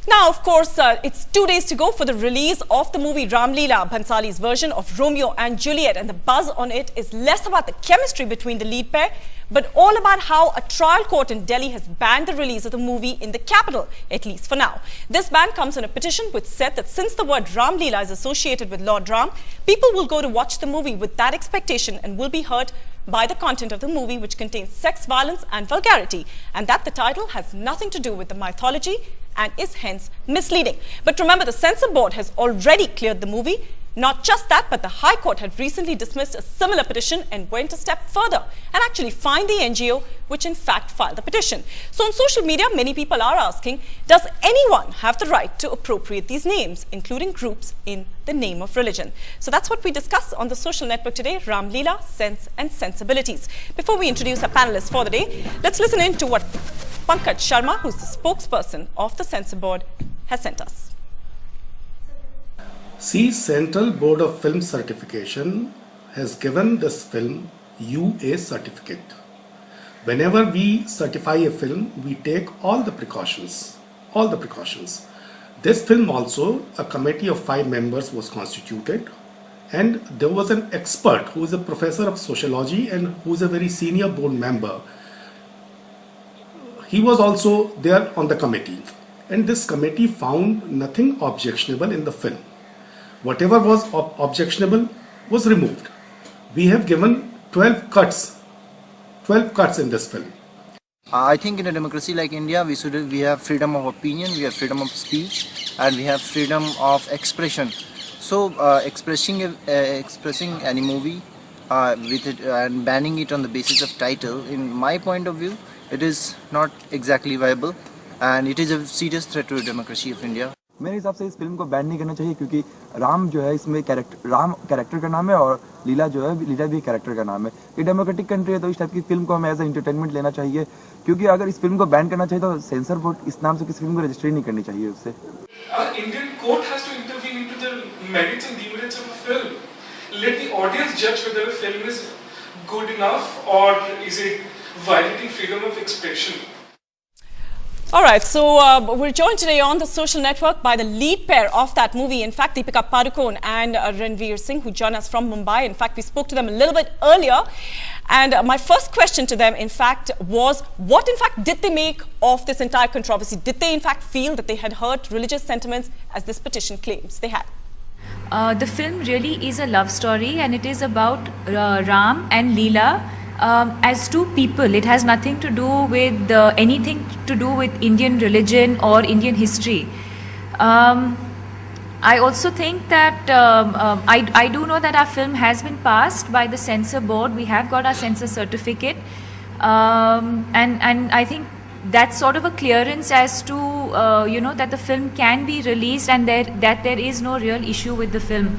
Now, of course, it's 2 days to go for the release of the movie Ram-Leela Bhansali's version of Romeo and Juliet, and the buzz on it is less about the chemistry between the lead pair, but all about how a trial court in Delhi has banned the release of the movie in the capital, at least for now. This ban comes on a petition which said that since the word Ram-Leela is associated with Lord Ram, people will go to watch the movie with that expectation and will be hurt by the content of the movie, which contains sex, violence and vulgarity, and that the title has nothing to do with the mythology and is hence misleading. But remember, the Censor Board has already cleared the movie. Not just that, but the High Court had recently dismissed a similar petition and went a step further and actually fined the NGO, which in fact filed the petition. So on social media, many people are asking, does anyone have the right to appropriate these names, including groups in the name of religion? So that's what we discuss on the social network today, Ram-Leela, Sense and Sensibilities. Before we introduce our panelists for the day, let's listen in to what Pankaj Sharma, who's the spokesperson of the Censor Board, has sent us. See, Central Board of Film Certification has given this film UA certificate. Whenever we certify a film, we take all the precautions. This film also, a committee of 5 members was constituted, and there was an expert who is a professor of sociology and who is a very senior board member. He was also there on the committee, and this committee found nothing objectionable in the film. Whatever was objectionable was removed. We have given 12 cuts in this film. I think in a democracy like India, we have freedom of opinion, we have freedom of speech, and we have freedom of expression. So expressing any movie with it and banning it on the basis of title, in my point of view, it is not exactly viable, and it is a serious threat to the democracy of India. मेरे हिसाब से इस film को ban नहीं करना चाहिए, क्योंकि राम जो है इसमें राम कैरेक्टर का नाम है और लीला जो है लीला भी कैरेक्टर का नाम है. ये डेमोक्रेटिक कंट्री है, तो इस टाइप की फिल्म को हमें एज ए एंटरटेनमेंट लेना चाहिए. क्योंकि अगर इस फिल्म को बैन करना चाहिए तो सेंसर बोर्ड इस नाम से किसी फिल्म को रजिस्ट्री नहीं करनी चाहिए उससे. Indian court has to intervene into the merits and demerits of a film. Let the audience judge whether a film is good enough or is it violating freedom of expression. All right, so we're joined today on the social network by the lead pair of that movie, in fact, Deepika-Ranveer and Ranveer Singh, who join us from Mumbai. In fact, we spoke to them a little bit earlier. And my first question to them, in fact, was what, in fact, did they make of this entire controversy? Did they, in fact, feel that they had hurt religious sentiments, as this petition claims they had? The film really is a love story, and it is about Ram and Leela. As two people. It has nothing to do with anything to do with Indian religion or Indian history. I also think that I do know that our film has been passed by the Censor Board. We have got our censor certificate, and I think that's sort of a clearance as to that the film can be released and that there is no real issue with the film.